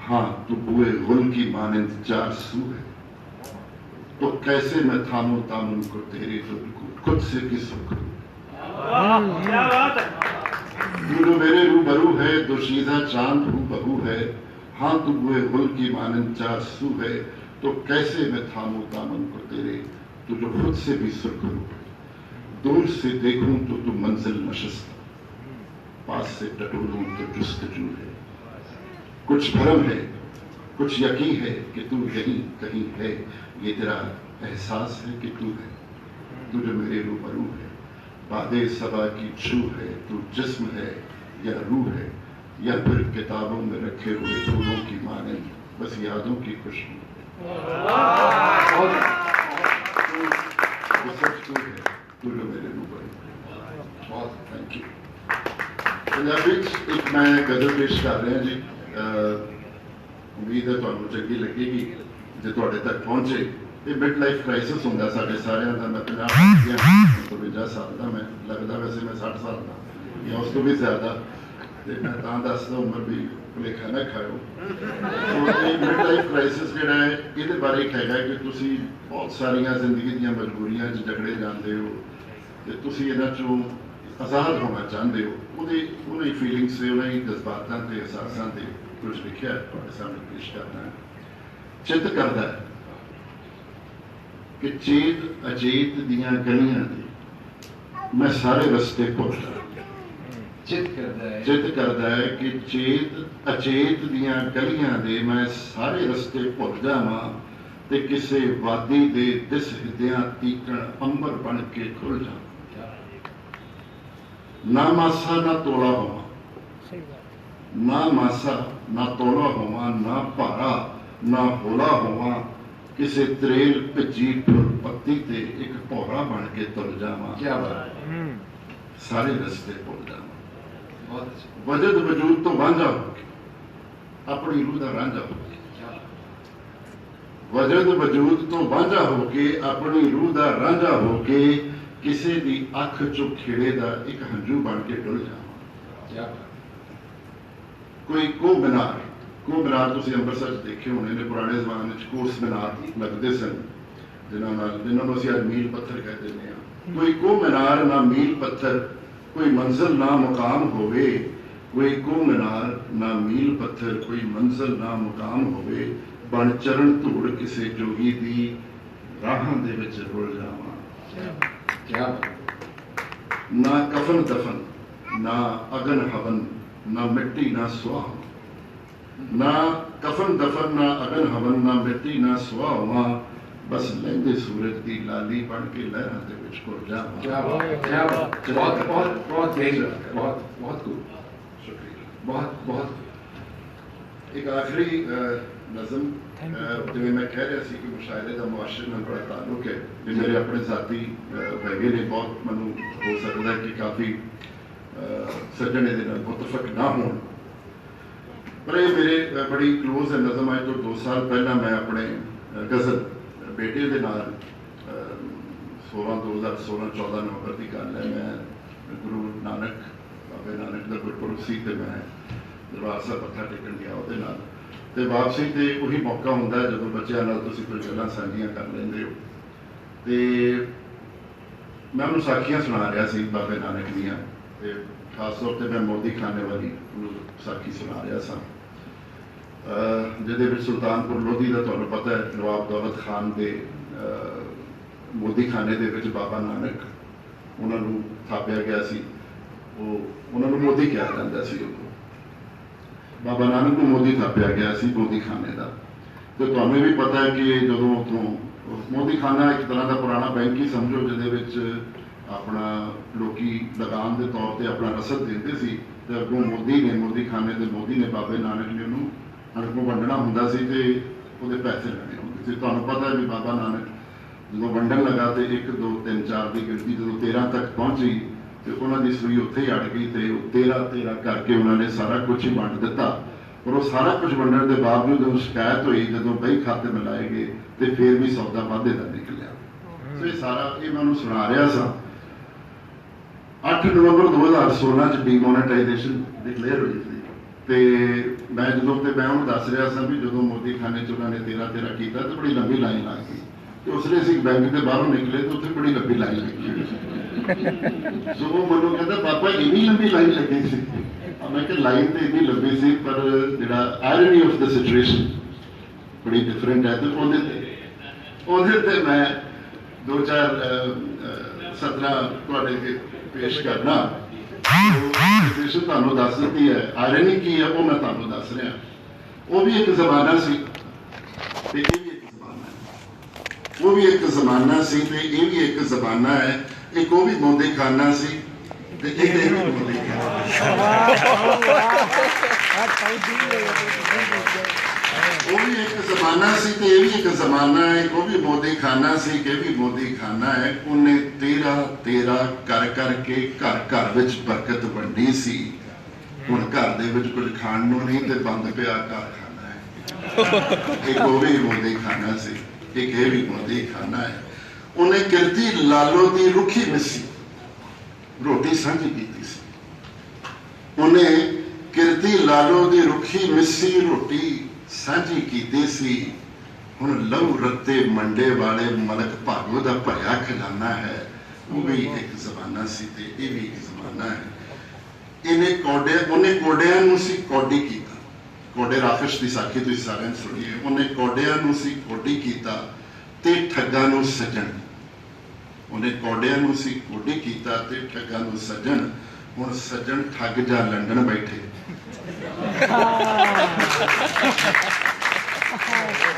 हाँ तू बुए गुल की मानिंद चार सू है, तो कैसे मैं थामूं तामुन को तेरे खुद से किस करूं। तू जो मेरे रूबरू है, तो शीज़ा चांद रूबरू है, हाँ तू बुए गुल की मानिंद चार सू है, तो कैसे मैं थामूं तामुन को तेरे, तू जो खुद से भी सुरखरू है। दूर से देखूं तो तू मंजिल नशस्त, पास से टटोलूं तो जुस्तजू है। कुछ भरम है, कुछ यकीन है कि तू यहीं कहीं है। ये तेरा एहसास है कि तू है, तू जो मेरे रूबरू है। बादे सबा की छू है, तू जिस्म है या रूह है, या फिर किताबों में रखे हुए फूलों की मानंद बस यादों की खुशबू। वो सब तू है, तू जो मेरे रूबरू है। बहुत थैंक यू। पंजाबी एक मैं गजल पेश कर रहा जी, उम्मीद है ਤੁਹਾਨੂੰ ਚੰਗੀ ਲੱਗੇਗੀ ਜੇ ਤੁਹਾਡੇ ਤੱਕ ਪਹੁੰਚੇ। ਇਹ ਮਿਡ ਲਾਈਫ ਕ੍ਰਾਈਸਿਸ ਹੁੰਦਾ ਸਾਡੇ ਸਾਰਿਆਂ ਦਾ। ਮੈਂ 50 ਸਾਲ ਦਾ, ਮੈਂ ਲੱਗਦਾ ਵੈਸੇ ਮੈਂ 60 ਸਾਲ ਦਾ ਜਾਂ ਉਸ ਤੋਂ ਵੀ ਜ਼ਿਆਦਾ, ਤੇ ਮੈਂ ਤਾਂ ਦੱਸਦਾ ਉਮਰ ਵੀ ਭੁਲੇਖਾ ਨਾ ਖਾਓ। ਇਹ ਮਿਡ ਲਾਈਫ ਕ੍ਰਾਈਸਿਸ ਜਿਹੜਾ ਹੈ ਇਹਦੇ ਬਾਰੇ ਇੱਕ ਹੈਗਾ ਕਿ ਤੁਸੀਂ ਬਹੁਤ ਸਾਰੀਆਂ ਜ਼ਿੰਦਗੀ ਦੀਆਂ ਮਜਬੂਰੀਆਂ 'ਚ ਜਕੜੇ ਜਾਂਦੇ ਹੋ ਤੇ ਤੁਸੀਂ ਇਹਨਾਂ 'ਚੋਂ ਆਜ਼ਾਦ ਹੋਣਾ ਚਾਹੁੰਦੇ ਹੋ। ਉਹਨਾਂ ਹੀ ਫੀਲਿੰਗਸ ਤੇ ਉਹਨਾਂ ਹੀ ਜਜ਼ਬਾਤਾਂ ਤੇ ਅਹਿਸਾਸਾਂ ਤੇ ਕੁਝ ਲਿਖਿਆ ਤੁਹਾਡੇ ਸਾਹਮਣੇ ਪੇਸ਼ ਕਰਨਾ ਹੈ। ਚਿੱਤ ਕਰਦਾ ਹੈ ਕਿ ਚੇਤ ਅਚੇਤ ਦੀਆਂ ਗਲੀਆਂ ਦੇ ਮੈਂ ਸਾਰੇ ਰਸਤੇ ਭੁੱਲ ਜਾਵਾਂ। ਚਿੱਤ ਕਰਦਾ ਹੈ ਕਿ ਚੇਤ ਅਚੇਤ ਦੀਆਂ ਗਲੀਆਂ ਦੇ ਮੈਂ ਸਾਰੇ ਰਸਤੇ ਭੁੱਲ ਜਾਵਾਂ ਤੇ ਕਿਸੇ ਵਾਦੀ ਦੇ ਦਿਸ ਹਿੱਦਿਆਂ ਤੀਕਣ ਅੰਬਰ ਬਣ ਕੇ ਖੁੱਲ ਜਾਵਾਂ। ਨਾ ਮਾਸਾ ਨਾ ਤੋਲਾ ਹੋਵਾਂ, ਨਾ ਮਾਸਾ ਨਾ ਤੋਲਾ ਹੋਵਾਂ, ਨਾ ਭਾਰਾ ਨਾ ਹੋਲਾ ਹੋਵਾਂ, ਕਿਸੇ ਤਰੇਲ ਭਿੱਜੀ ਫੁੱਲ ਪੱਤੀ ਤੇ ਇੱਕ ਭੌਰਾ ਬਣ ਕੇ ਤੁਰ ਜਾਵਾਂ। ਸਾਰੇ ਰਸਤੇ ਭੁੱਲ ਜਾਵਾਂ। ਵਜਦ ਵਜੂਦ ਤੋਂ ਵਾਂਝਾ ਹੋ ਕੇ ਆਪਣੀ ਰੂਹ ਦਾ ਰਾਂਝਾ ਹੋ ਕੇ, ਵਜਦ ਵਜੂਦ ਤੋਂ ਵਾਂਝਾ ਹੋ ਕੇ ਆਪਣੀ ਰੂਹ ਦਾ ਰਾਂਝਾ ਹੋ ਕੇ ਕਿਸੇ ਦੀ ਅੱਖ ਚੋਂ ਖੇੜੇ ਦਾ ਇੱਕ ਹੰਝੂ ਬਣ ਕੇ ਡੁੱਲ ਜਾਵਾਂ। ਕੋਈ ਕੋ ਮੀਨਾਰ ਤੁਸੀਂ ਅੰਮ੍ਰਿਤਸਰ 'ਚ ਦੇਖੇ ਹੋਣੇ ਨੇ। ਪੁਰਾਣੇ ਜ਼ਮਾਨੇ 'ਚ ਕੋਸ ਮੀਨਾਰ ਲੱਗਦੇ ਸਨ ਜਿਨ੍ਹਾਂ ਨੂੰ ਅਸੀਂ ਅੱਜ ਮੀਲ ਪੱਥਰ ਕਹਿ ਦਿੰਦੇ ਹਾਂ। ਕੋਈ ਕੋ ਮੀਨਾਰ ਨਾ ਮੀਲ ਪੱਥਰ, ਕੋਈ ਮੰਜ਼ਿਲ ਨਾ ਮੁਕਾਮ ਹੋਵੇ। ਕੋਈ ਕੋ ਮੀਨਾਰ ਨਾ ਮੀਲ ਪੱਥਰ, ਕੋਈ ਮੰਜ਼ਿਲ ਨਾ ਮੁਕਾਮ ਹੋਵੇ। ਬਣ ਚਰਨ ਧੂੜ ਕਿਸੇ ਜੋਗੀ ਦੀ ਰਾਹਾਂ ਦੇ ਵਿੱਚ ਰੁਲ ਜਾਵਾਂ। ਨਾ ਕਫਨ ਦਫਨ, ਨਾ ਅਗਨ ਹਵਨ, ਨਾ ਮਿੱਟੀ ਨਾ ਸੁਆਹ। ਨਾ ਕਫਨ ਦਫਨ, ਨਾ ਅਗਨ ਹਵਨ, ਨਾ ਮਿੱਟੀ ਨਾ ਸੁਆਹ। ਬਸ ਲਹਿੰਦੇ ਸੂਰਜ ਦੀ ਲਾਲੀ ਬਣ ਕੇ ਲਹਿਰਾਂ ਦੇ ਵਿੱਚ ਘੁਲ ਜਾਵਾਂ। ਇੱਕ ਆਖਰੀ ਨਜ਼ਮ, ਜਿਵੇਂ ਮੈਂ ਕਹਿ ਰਿਹਾ ਸੀ ਕਿ ਮੁਸ਼ਾਇਰੇ ਦਾ ਮੁਆਸ਼ਰੇ ਨਾਲ ਬੜਾ ਤਾਲੁਕ ਹੈ। ਵੀ ਮੇਰੇ ਆਪਣੇ ਸਾਥੀ ਹੈਗੇ ਨੇ ਬਹੁਤ, ਮੈਨੂੰ ਹੋ ਸਕਦਾ ਕਿ ਕਾਫੀ ਸੱਜਣ ਇਹਦੇ ਨਾਲ ਮੁਤਫਕ ਨਾ ਹੋਣ, ਪਰ ਇਹ ਮੇਰੇ ਬੜੀ ਕਲੋਜ਼ ਹੈ ਨਜ਼ਮ। ਅੱਜ ਤੋਂ 2 ਸਾਲ ਪਹਿਲਾਂ ਮੈਂ ਆਪਣੇ ਗਜ਼ਲ ਬੇਟੇ ਦੇ ਨਾਲ 2016 ਨਵੰਬਰ ਦੀ ਗੱਲ ਹੈ। ਮੈਂ ਗੁਰੂ ਨਾਨਕ, ਬਾਬੇ ਨਾਨਕ ਦਾ ਗੁਰਪੁਰਬ ਸੀ ਤੇ ਮੈਂ ਦਰਬਾਰ ਸਾਹਿਬ ਮੱਥਾ ਟੇਕਣ ਗਿਆ ਉਹਦੇ ਨਾਲ। ਤੇ ਵਾਪਸੀ ਤੇ ਉਹੀ ਮੌਕਾ ਹੁੰਦਾ ਜਦੋਂ ਬੱਚਿਆਂ ਨਾਲ ਤੁਸੀਂ ਕੁਝ ਗੱਲਾਂ ਸਾਂਝੀਆਂ ਕਰ ਲੈਂਦੇ ਹੋ। ਤੇ ਮੈਂ ਉਹਨੂੰ ਸਾਖੀਆਂ ਸੁਣਾ ਰਿਹਾ ਸੀ ਬਾਬੇ ਨਾਨਕ ਦੀਆਂ, ਤੇ ਖਾਸ ਤੌਰ ਤੇ ਮੈਂ ਮੋਦੀ ਖਾਨੇ ਵਾਲੀ ਉਹਨੂੰ ਸਾਖੀ ਸੁਣਾ ਰਿਹਾ ਸਾਂ, ਜਿਹਦੇ ਵਿੱਚ ਸੁਲਤਾਨਪੁਰ ਲੋਧੀ ਦਾ ਤੁਹਾਨੂੰ ਪਤਾ ਹੈ ਨਵਾਬ ਦੌਲਤ ਖਾਨ ਦੇ ਮੋਦੀ ਖਾਨੇ ਦੇ ਵਿੱਚ ਬਾਬਾ ਨਾਨਕ ਉਹਨਾਂ ਨੂੰ ਥਾਪਿਆ ਗਿਆ ਸੀ। ਉਹਨਾਂ ਨੂੰ ਮੋਦੀ ਕਿਹਾ ਜਾਂਦਾ ਸੀ। ਬਾਬਾ ਨਾਨਕ ਨੂੰ ਮੋਦੀ ਥਾਪਿਆ ਗਿਆ ਸੀ ਮੋਦੀ ਖਾਨੇ ਦਾ। ਤੇ ਤੁਹਾਨੂੰ ਵੀ ਪਤਾ ਹੈ ਕਿ ਜਦੋਂ ਉੱਥੋਂ ਮੋਦੀ ਖਾਨਾ ਇੱਕ ਤਰ੍ਹਾਂ ਦਾ ਪੁਰਾਣਾ ਬੈਂਕ ਹੀ ਸਮਝੋ, ਜਿਹਦੇ ਵਿੱਚ ਆਪਣਾ ਲੋਕੀ ਲਗਾਨ ਦੇ ਤੌਰ ਤੇ ਆਪਣਾ ਰਸਦ ਦਿੰਦੇ ਸੀ ਤੇ ਅੱਗੋਂ ਮੋਦੀ ਖਾਨੇ ਦੇ ਮੋਦੀ ਨੇ ਬਾਬੇ ਨਾਨਕ ਨੇ ਉਹਨੂੰ ਅੱਗੋਂ ਵੰਡਣਾ ਹੁੰਦਾ ਸੀ ਤੇ ਉਹਦੇ ਪੈਸੇ ਲੈਣੇ ਹੁੰਦੇ ਸੀ। ਤੁਹਾਨੂੰ ਪਤਾ ਹੈ ਵੀ ਬਾਬਾ ਨਾਨਕ ਜਦੋਂ ਵੰਡਣ ਲੱਗਾ ਤੇ 1 2 3 4 ਦੀ ਗਿਣਤੀ ਜਦੋਂ 13 ਤੱਕ ਪਹੁੰਚੀ ਤੇ ਉਹਨਾਂ ਦੀ ਸੂਈ ਉੱਥੇ ਹੀ ਅੜ ਗਈ ਤੇ ਉਹ 13 ਕਰਕੇ ਉਹਨਾਂ ਨੇ ਸਾਰਾ ਕੁਝ ਹੀ ਵੰਡ ਦਿੱਤਾ। ਪਰ ਉਹ ਸਾਰਾ ਕੁਝ ਵੰਡਣ ਦੇ ਬਾਵਜੂਦ ਜਦੋਂ ਸ਼ਿਕਾਇਤ ਹੋਈ, ਜਦੋਂ ਬਈ ਖਾਤੇ ਮਿਲਾਏ ਗਏ ਤੇ ਫਿਰ ਵੀ ਸੌਦਾ ਵਾਧੇ ਦਾ ਨਿਕਲਿਆ। ਸੋ ਇਹ ਸਾਰਾ ਮੈਂ ਉਹਨੂੰ ਸੁਣਾ ਰਿਹਾ ਸਾਂ। 8 ਨਵੰਬਰ 2016 ਚ ਡੀਮੋਨੇਟਾਈਜੇਸ਼ਨ ਡਿਕਲੇਅਰ ਹੋਈ ਸੀ ਤੇ ਮੈਂ ਉਹਨੂੰ ਦੱਸ ਰਿਹਾ ਸਾਂ ਵੀ ਜਦੋਂ ਮੋਦੀ ਖਾਨੇ ਚ ਉਹਨਾਂ ਨੇ 13 ਕੀਤਾ ਤੇ ਬੜੀ ਲੰਬੀ ਲਾਈਨ ਲੱਗ ਗਈ ਤੇ ਉਸ ਲਈ ਅਸੀਂ ਬੈਂਕ ਦੇ ਬਾਹਰੋਂ ਨਿਕਲੇ ਤੇ ਉੱਥੇ ਬੜੀ ਲੰਬੀ ਲਾਈਨ ਲੱਗੀ। ਸੋ ਉਹ ਮੈਨੂੰ ਕਹਿੰਦਾ ਪਾਪਾ ਇੰਨੀ ਲੰਬੀ ਲਾਈਨ ਲੱਗੀ ਸੀ। ਮੈਂ ਕਿਹਾ ਲਾਈਨ ਤੇ ਇੰਨੀ ਲੰਬੀ ਸੀ ਪਰ ਜਿਹੜਾ ਆਇਰਨੀ ਆਫ ਦ ਸਿਚੁਏਸ਼ਨ ਬੜੀ ਡਿਫਰੈਂਟ ਹੈ। ਤੇ ਉਹਦੇ ਤੇ ਮੈਂ 2-4 सदरा ਤੁਹਾਡੇ ਅੱਗੇ ਪੇਸ਼ ਕਰਨਾ ਉਹ ਤੁਹਾਨੂੰ ਦੱਸ ਦਿੱਤੀ ਹੈ। ਆਇਰਨੀ ਕੀ ਹੈ ਉਹ ਮੈਂ ਤੁਹਾਨੂੰ ਦੱਸ ਰਿਹਾ। ਉਹ ਵੀ ਇੱਕ ਜ਼ਮਾਨਾ ਸੀ ਤੇ ਇਹ ਵੀ ਇੱਕ ਜ਼ਮਾਨਾ ਹੈ। ਉਹ ਵੀ ਇੱਕ ਜ਼ਮਾਨਾ ਸੀ ਤੇ ਇਹ ਵੀ ਇੱਕ ਜ਼ਮਾਨਾ ਹੈ। ਇੱਕ ਉਹ ਵੀ ਮੋਦੀ ਖਾਨਾ ਸੀ ਤੇ ਇੱਕ ਇਹ ਵੀ ਮੋਦੀ ਖਾਨਾ। ਉਹ ਵੀ ਇੱਕ ਜ਼ਮਾਨਾ ਸੀ ਤੇ ਇਹ ਵੀ ਇੱਕ ਜ਼ਮਾਨਾ ਹੈ। ਉਹ ਵੀ ਮੋਦੀ ਖਾਨਾ ਸੀ ਕਿ ਵੀ ਮੋਦੀ ਖਾਨਾ ਹੈ। ਉਹਨੇ ਤੇਰਾ ਕਰ ਕਰਕੇ ਘਰ ਘਰ ਵਿੱਚ ਬਰਕਤ ਵੰਡੀ ਸੀ। ਹੁਣ ਘਰ ਦੇ ਵਿੱਚ ਕੁਝ ਖਾਣ ਨੂੰ ਨਹੀਂ ਤੇ ਬੰਦ ਪਿਆ ਕਾਰਖਾਨਾ ਹੈ। ਇੱਕ ਉਹ ਵੀ ਮੋਦੀ ਖਾਨਾ ਸੀ, ਇੱਕ ਇਹ ਵੀ ਮੋਦੀ ਖਾਨਾ ਹੈ। ਉਹਨੇ ਕਿਰਤੀ ਲਾਲੋ ਦੀ ਰੁੱਖੀ ਮਿੱਸੀ ਰੋਟੀ ਸਾਂਝੀ ਕੀਤੀ ਸੀ। ਉਹਨੇ ਕਿਰਤੀ ਲਾਲੋ ਦੀ ਰੁੱਖੀ ਮਿੱਸੀ ਰੋਟੀ ਸਾਂਝੀ ਕੀਤੀ ਸੀ। ਹੁਣ ਲਹੂ ਰੱਤੇ ਮੰਡੇ ਵਾਲੇ ਮਲਕ ਭਾਗੋ ਦਾ ਭਰਿਆ ਖਜ਼ਾਨਾ ਹੈ। ਉਹ ਵੀ ਇੱਕ ਜ਼ਮਾਨਾ ਸੀ ਤੇ ਇਹ ਵੀ ਇੱਕ ਜ਼ਮਾਨਾ ਹੈ। ਉਹਨੇ ਕੋਡਿਆਂ ਨੂੰ ਸੀ ਕੋਡੀ ਕੀਤਾ। ਕੋਡੇ ਰਾਖਸ਼ ਦੀ ਸਾਖੀ ਤੁਸੀਂ ਸਾਰਿਆਂ ਨੇ ਸੁਣੀ ਹੈ। ਉਹਨੇ ਕੋਡਿਆਂ ਨੂੰ ਸੀ ਕੋਡੀ ਕੀਤਾ ਤੇ ਠੱਗਾਂ ਨੂੰ ਸੱਜਣ। ਉਹਨੇ ਕੋਡਿਆਂ ਨੂੰ ਸੀ ਕੋਡੀ ਕੀਤਾ ਤੇ ਠੱਗਾਂ ਨੂੰ ਸੱਜਣ। ਹੁਣ ਸੱਜਣ ਠੱਗ ਜਾਂ ਲੰਡਨ ਬੈਠੇ।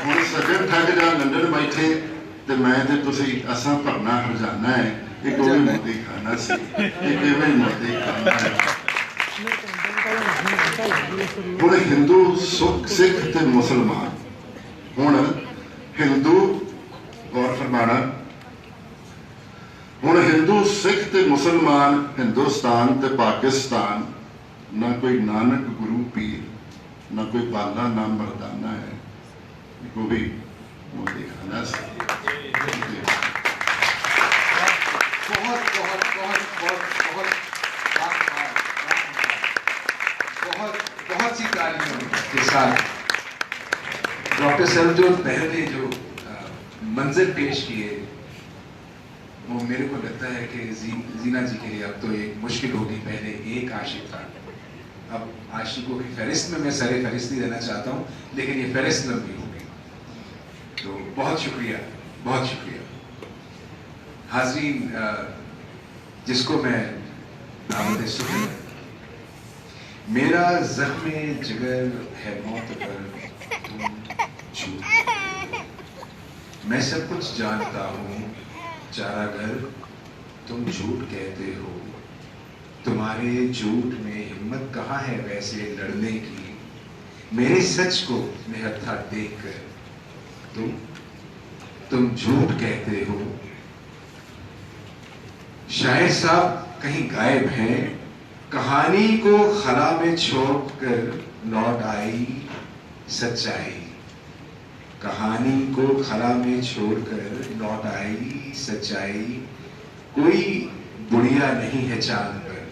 ਹੁਣ ਸੱਜਣ ਠੱਗ ਜਾਂ ਲੰਡਨ ਬੈਠੇ ਤੇ ਮੈਂ ਤੇ ਤੁਸੀਂ ਅਸਾਂ ਭਰਨਾ ਹਰਜਾਨਾ ਹੈ। ਇੱਕ ਉਹ ਵੀ ਮੋਦੀ ਖਾਨਾ ਸੀ, ਇੱਕ ਇਹ ਵੀ ਮੋਦੀ ਖਾਨਾ ਹੈ। ਹੁਣ ਹਿੰਦੂ ਸਿੱਖ ਤੇ ਮੁਸਲਮਾਨ, ਹੁਣ ਹਿੰਦੂ ਗੌਰ ਫਰਮਾਣਾ, ਹੁਣ ਹਿੰਦੂ ਸਿੱਖ ਤੇ ਮੁਸਲਮਾਨ, ਹਿੰਦੁਸਤਾਨ ਤੇ ਪਾਕਿਸਤਾਨ, ਨਾ ਕੋਈ ਨਾਨਕ ਗੁਰੂ ਪੀਰ, ਨਾ ਕੋਈ ਬਾਲਾ ਨਾ ਮਰਦਾਨਾ ਹੈ। ਉਹ ਵੀ ਮੋਦੀ ਖਾਨਾ ਸੀ। बहुत बहुत बहुत बहुत बहुत बहुत बहुत सी तालियों के साथ डॉक्टर सरबजोत बहर ने जो मंजर पेश किए वो मेरे को लगता है कि जीना जी के लिए अब तो एक मुश्किल होगी। पहले एक आशिक था, अब आशिकों की फहरिस्त में मैं सरे फहरिस्त नहीं देना चाहता हूँ, लेकिन ये फहरिस्त लंबी होगी। तो बहुत शुक्रिया, बहुत शुक्रिया। हाज़रीन, जिसको मैं दावत सुन, मेरा ज़ख्म जिगर है मौत पर तुम झूठ, मैं सब कुछ जानता हूँ चारागर तुम झूठ कहते हो, तुम्हारे झूठ में हिम्मत कहाँ है वैसे लड़ने की, मेरे सच को निहत्था देखकर तुम झूठ कहते हो। शायर साहब कहीं गायब हैं, कहानी को खला में छोड़कर लौट आई सच्चाई, कहानी को खला में छोड़कर लौट आई सच्चाई, कोई बुढ़िया नहीं है चांद पर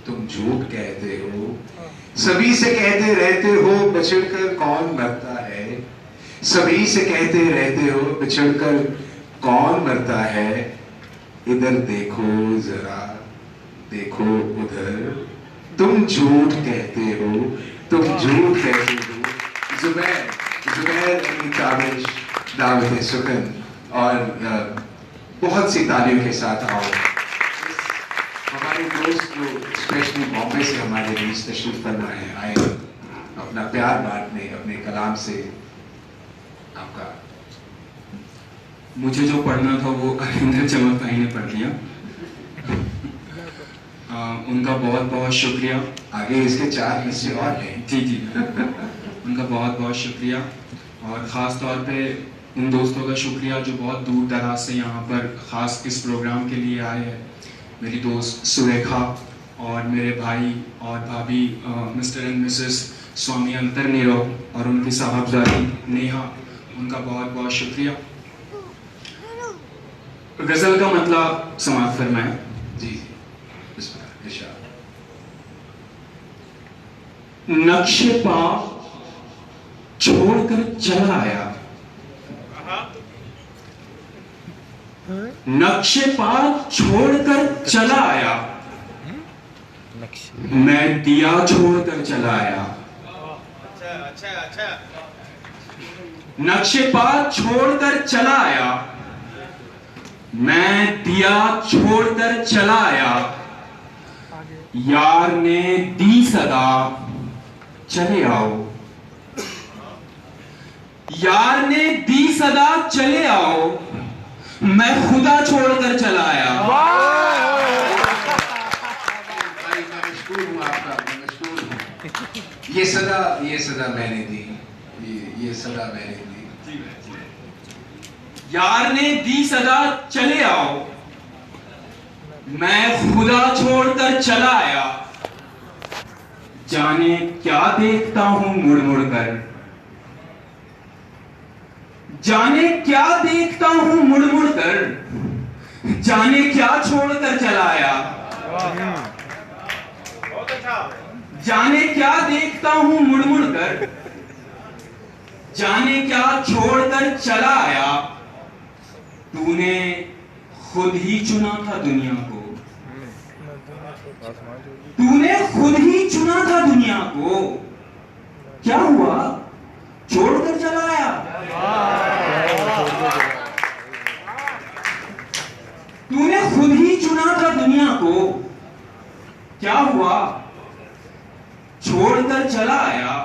तुम झूठ कहते हो, सभी से कहते रहते हो बिछड़कर कौन मरता है, सभी से कहते रहते हो बिछड़कर कौन मरता है, इधर देखो जरा देखो उधर तुम झूठ कहते हो, तुम झूठ कहते हो। जुबैर अली ताबिश दावत सुकन, और बहुत सी तालियों के साथ आओ हमारे दोस्त जो स्पेशली बॉम्बे से हमारे बीच तशरीफ फरमाए आए, अपना प्यार बांटने अपने कलाम से। आपका मुझे जो पढ़ना था वो अरिंदर चमक भाई ने पढ़ लिया। उनका बहुत बहुत शुक्रिया। आगे इसके 4 हिस्से और हैं। जी उनका बहुत बहुत शुक्रिया, और ख़ास तौर पे उन दोस्तों का शुक्रिया जो बहुत दूर दराज से यहाँ पर ख़ास इस प्रोग्राम के लिए आए हैं। मेरी दोस्त सुरेखा और मेरे भाई और भाभी मिस्टर एंड मिसेस स्वामी अंतर नीरव और उनकी साहबजादी नेहा, उनका बहुत बहुत शुक्रिया। गज़ल का मतलब समाप्त फरमाएं। जी नक्शे पा छोड़कर चला आया, नक्शे पा छोड़कर चला आया, मैं दिया छोड़कर चला आया। नक्शे पा छोड़कर चला आया, मैं दिया छोड़कर चला आया, यार ने दी सदा चले आओ। यार ने दी सदा चले आओ, मैं खुदा छोड़कर चला आया। भाई मैं मशहूर हूँ आपका, मैं मशहूर हूँ। ये सदा मैंने दी, ये सदा मैंने दी। यार ने दी सदा चले आओ, मैं खुदा छोड़कर चला आया। जाने क्या देखता हूं मुड़ मुड़ कर, जाने क्या देखता हूं मुड़ मुड़ कर, जाने क्या छोड़कर चला आया। जाने क्या देखता हूं मुड़ मुड़ कर, जाने क्या छोड़कर चला आया। तूने खुद ही चुना था दुनिया को, तूने खुद ही चुना था दुनिया को, क्या हुआ छोड़कर चला आया। तूने खुद ही चुना था दुनिया को, क्या हुआ छोड़कर चला आया।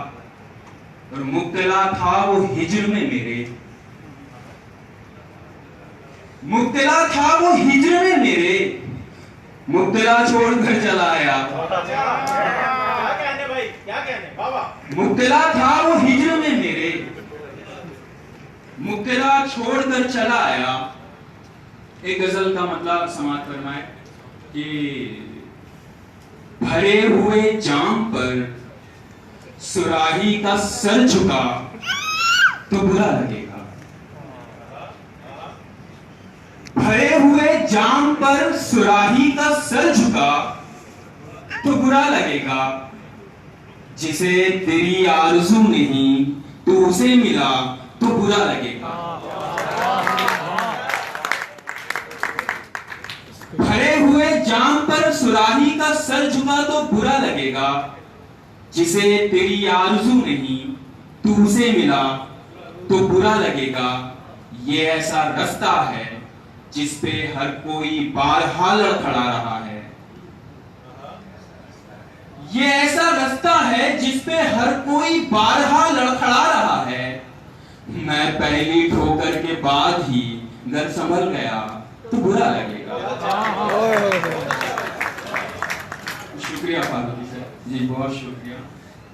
और मुब्तला था वो हिज्र में मेरे, मुब्तला था वो हिज्र में मेरे, मुब्तला छोड़कर चला आया। क्या कहने भाई, क्या कहने बाबा। मुब्तला था वो हिज्र में मेरे, मुब्तला छोड़कर चला आया। एक गजल का मतलब समाप्त फरमाए कि भरे हुए जाम पर सुराही का सर झुका तो बुरा लगेगा। भरे हुए जाम पर सुराही का सर झुका तो बुरा लगेगा। जिसे तेरी आरज़ू नहीं तो उसे मिला तो बुरा लगेगा। भरे हुए जाम पर सुराही का सर झुका तो बुरा लगेगा। जिसे तेरी आरज़ू नहीं तो उसे मिला तो बुरा लगेगा। ये ऐसा रास्ता है जिस पे हर कोई बारहा लड़खड़ा रहा है। ये ऐसा रास्ता है जिस पे हर कोई बारहा लड़खड़ा रहा है। मैं पहली ठोकर के बाद ही घर संभल गया तो बुरा लगेगा। शुक्रिया फारूकी सर जी, बहुत शुक्रिया।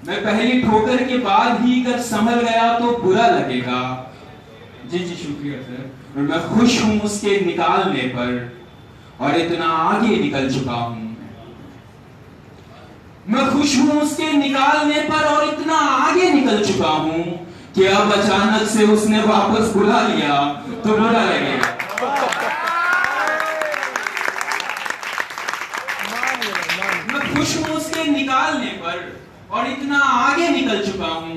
मैं पहली ठोकर के बाद ही घर संभल गया तो बुरा लगेगा। जी जी शुक्रिया सर। और मैं खुश हूं उसके निकालने पर और इतना आगे निकल चुका हूं। मैं खुश हूं उसके निकालने पर और इतना आगे निकल चुका हूं कि अब अचानक से उसने वापस बुला लिया तो बुरा लगेगा। मैं खुश हूं उसके निकालने पर और इतना आगे निकल चुका हूं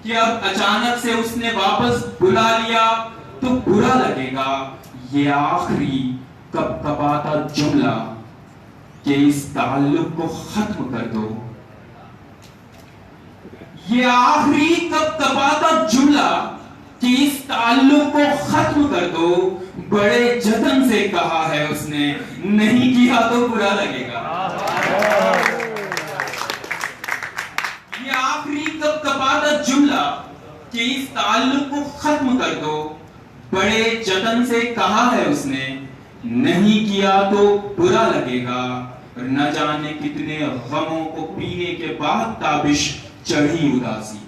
कि अब अचानक से उसने वापस बुला लिया तो बुरा लगेगा। ये आखिरी कपकपाता जुमला कि इस ताल्लुक को खत्म कर दो। ये आखिरी कपकपाता जुमला कि इस ताल्लुक को खत्म कर दो। बड़े जतन से कहा है उसने, नहीं किया तो बुरा लगेगा। ये आखिरी कपकपाता जुमला कि इस ताल्लुक को खत्म कर दो। बड़े जतन से कहा है उसने, नहीं किया तो बुरा लगेगा। और न जाने कितने गमों को पीने के बाद ताबिश चढ़ी उदासी।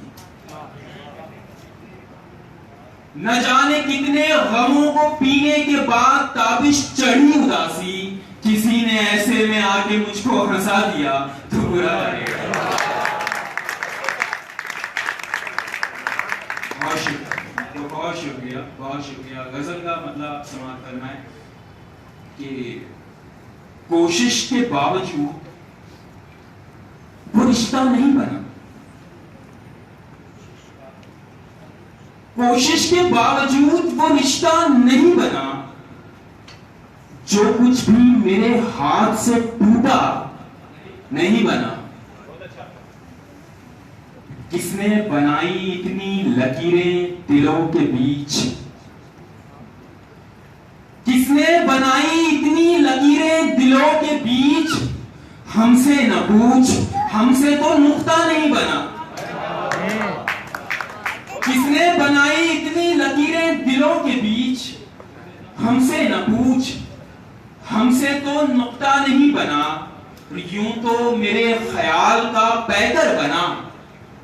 न जाने कितने गमों को पीने के बाद ताबिश चढ़ी उदासी। किसी ने ऐसे में आके मुझको हंसा दिया तो बुरा लगेगा। बहुत शुक्रिया, बहुत शुक्रिया। गजल का मतलब समाप्त करना है कि कोशिश के बावजूद वो रिश्ता नहीं बना। कोशिश के बावजूद वो रिश्ता नहीं बना। जो कुछ भी मेरे हाथ से टूटा नहीं बना। किसने बनाई इतनी लकीरें दिलों के बीच, किसने किसने बनाई इतनी लकीरें दिलों के बीच, हमसे न पूछ, हमसे तो नुक्ता नहीं बना। किसने बनाई इतनी लकीरें दिलों के बीच, हमसे न पूछ, हमसे तो नुक्ता नहीं बना। यूं तो मेरे ख्याल का पैकर बना,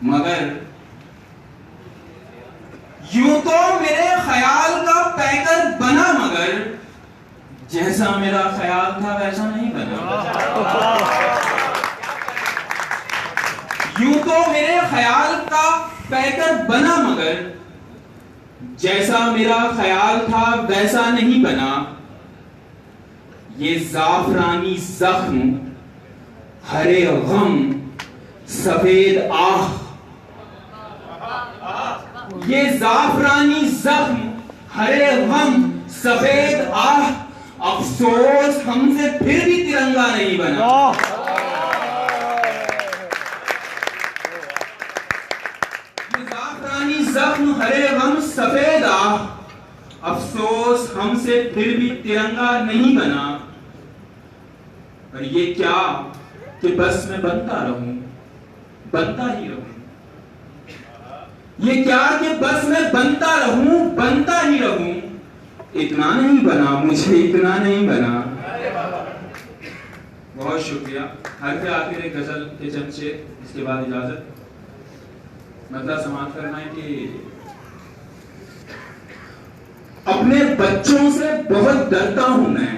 मगर यूं तो मेरे ख्याल का पैकर बना, मगर जैसा मेरा ख्याल था वैसा नहीं बना। यूं तो मेरे ख्याल का पैकर बना, मगर जैसा मेरा ख्याल था वैसा नहीं बना। ये जाफरानी जख्म, हरे गम, सफेद आह, ये जाफरानी जख्म, हरे गम, सफेद आह, अफसोस हमसे फिर भी तिरंगा नहीं बना। ये जाफरानी जख्म, हरे गम, सफेद आह, अफसोस हमसे फिर भी तिरंगा नहीं बना। और ये क्या कि बस मैं बनता रहूं, बनता ही रहूं। ये क्या कि बस मैं बनता रहूं, बनता ही रहूं। इतना नहीं बना, मुझे इतना नहीं बना। बहुत शुक्रिया। हर के आखिर एक गजल के चमचे, इसके बाद इजाजत। मतलब समाप्त करना है कि अपने बच्चों से बहुत डरता हूं मैं,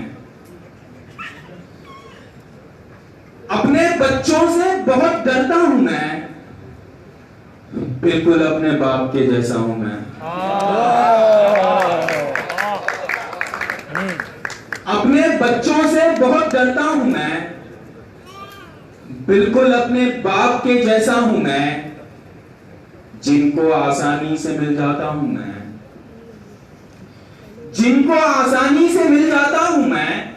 अपने बच्चों से बहुत डरता हूं मैं, बिल्कुल अपने बाप के जैसा हूं मैं। अपने बच्चों से बहुत डरता हूं मैं, बिल्कुल अपने बाप के जैसा हूं मैं। जिनको आसानी से मिल जाता हूं मैं, जिनको आसानी से मिल जाता हूं मैं,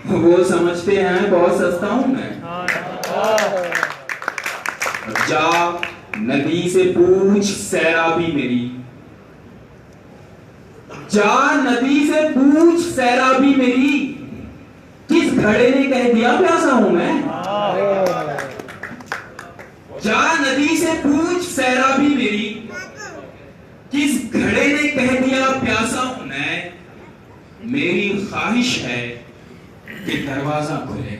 वो समझते हैं बहुत सस्ता हूं मैं। जा नदी से पूछ सैराबी मेरी, जा नदी से पूछ सैराबी मेरी, किस घड़े ने कह दिया प्यासा हूं मैं। जा नदी से पूछ सैराबी मेरी, किस घड़े ने कह दिया प्यासा हूं मैं। मेरी ख्वाहिश है कि दरवाजा खुले,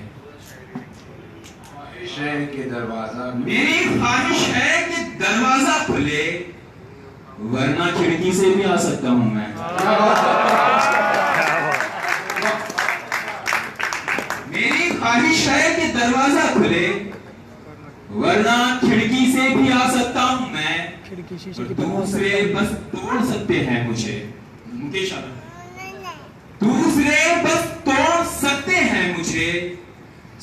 ख्वाहिश है कि दरवाजा, मेरी ख्वाहिश है कि दरवाजा खुले, वरना खिड़की से भी आ सकता हूं मैं। मेरी ख्वाहिश है कि दरवाजा खुले, वरना खिड़की से भी आ सकता हूं मैं। दूसरे बस तोड़ सकते हैं मुझे, मुकेश दूसरे बस तोड़ सकते हैं मुझे,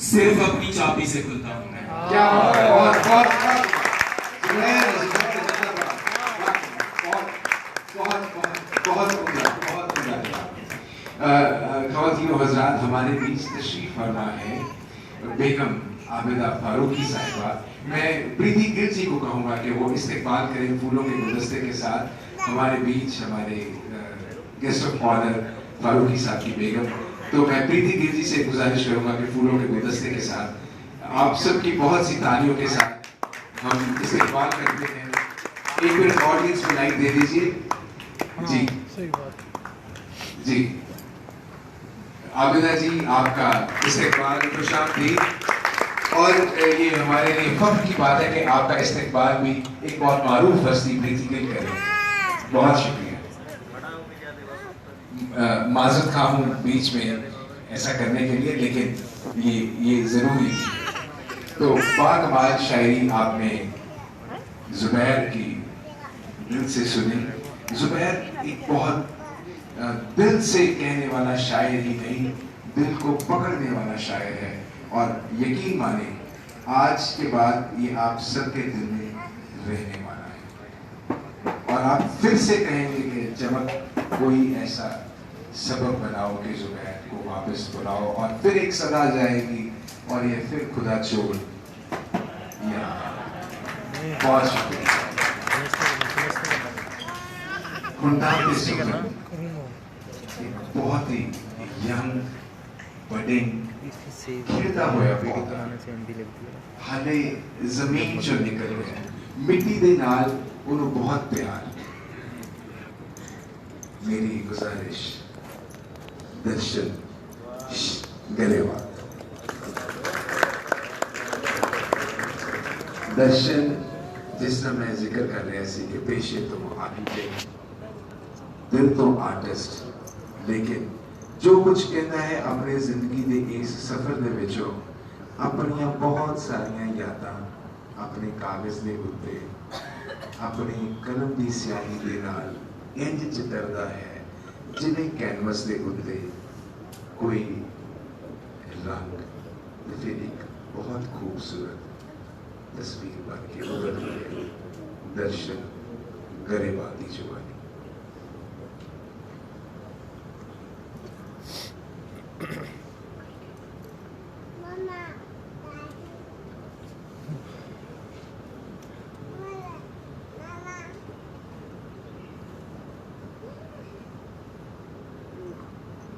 सिर्फ अपनी चाबी से खुलता हूं मैं। क्या ख़वातीन व हज़रात, हमारे बीच तशरीफ फरमा है बेगम आबिदा फारूकी साहिबा। मैं प्रीति गिल जी को कहूँगा कि वो इस्तेक़बाल करें फूलों के गुलदस्ते के साथ। हमारे बीच हमारे गेस्ट ऑफ ऑनर फारूकी साहब की बेगम, तो मैं प्रीति गिल जी से गुजारिश करूँगा कि फूलों के गुलदस्ते के साथ आप सबकी बहुत सी तालियों के साथ हम इस्तेक़बाल करते हैं। एक मिनट ऑडियंस को लाइक दे दीजिए जी। जी आबिदा जी, आपका इस्तेक़बाल खुशामदीद। और ये हमारे लिए फख्र की बात है कि आपका इस्तेक़बाल भी एक बहुत मारूफ हस्ती प्रीति गिल करे। बहुत शुक्रिया। माज़रत खा हूँ बीच में ऐसा करने के लिए, लेकिन ये ज़रूरी है। तो बाकमाल शायरी आपने ज़ुबैर की दिल से सुनी। ज़ुबैर एक बहुत दिल से कहने वाला शायर ही नहीं, दिल को पकड़ने वाला शायर है। और यकीन माने आज के बाद ये आप सबके दिल में रहने वाला है। और आप फिर से कहेंगे कि चमक कोई ऐसा सबब बनाओ कि ज़ुबैर को वापस बुलाओ, और फिर एक सदा जाएगी और ये फिर खुदा छोड़। बहुत शुक्रिया। एक बहुत ही यंग बडिंग खिलता हुआ पौधा हाले जमीन चो निकल रहा है मिट्टी दे नाल उन्होंने बहुत प्यार मेरी गुजारिश दर्शन गरेवाल दर्शन जिसने मैं जिक्र कर रहा सी कि पेशे तो आर्किटेक्ट दिल तो आर्टिस्ट लेकिन जो कुछ कहता है अपनी जिंदगी के इस सफर दे विचों अपनियां बहुत सारियां यादां अपने कागज दे उत्ते अपनी कलम की स्याही दे नाल इंज चितरदा है जिन्हें कैनवस दे उत्ते कोई रंग फिर एक बहुत खूबसूरत तस्वीर बन के उभर रही है दर्शन गरेवाल की जुबानी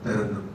तरन्नुम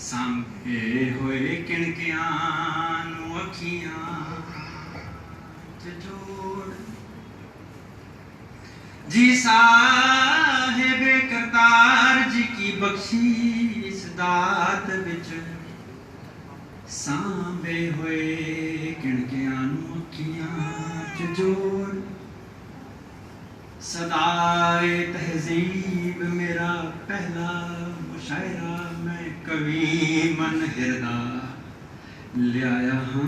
सांभे होए किणकियां नू अखियां च जोड़ जी साहिबे करतार जी की बख्शी इस दात विच सांभे होए किणकियां नू अखियां च जोड़ सदाए तहजीब मेरा पहला मुशायरा मैं कवि मन हिरदा लिया हाँ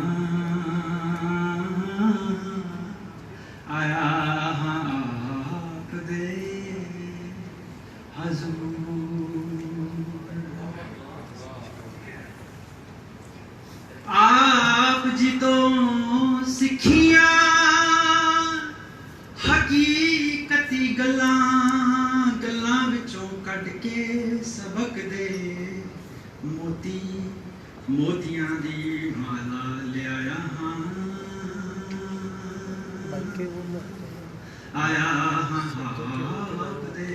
आया हाँ आप दे हजूर आप जी तो सिखिया हकीकती गल्लां गल्लां विचों कढ के सबक दे मोती मोतियां दी माला लिया हाँ आया हाँ आप दे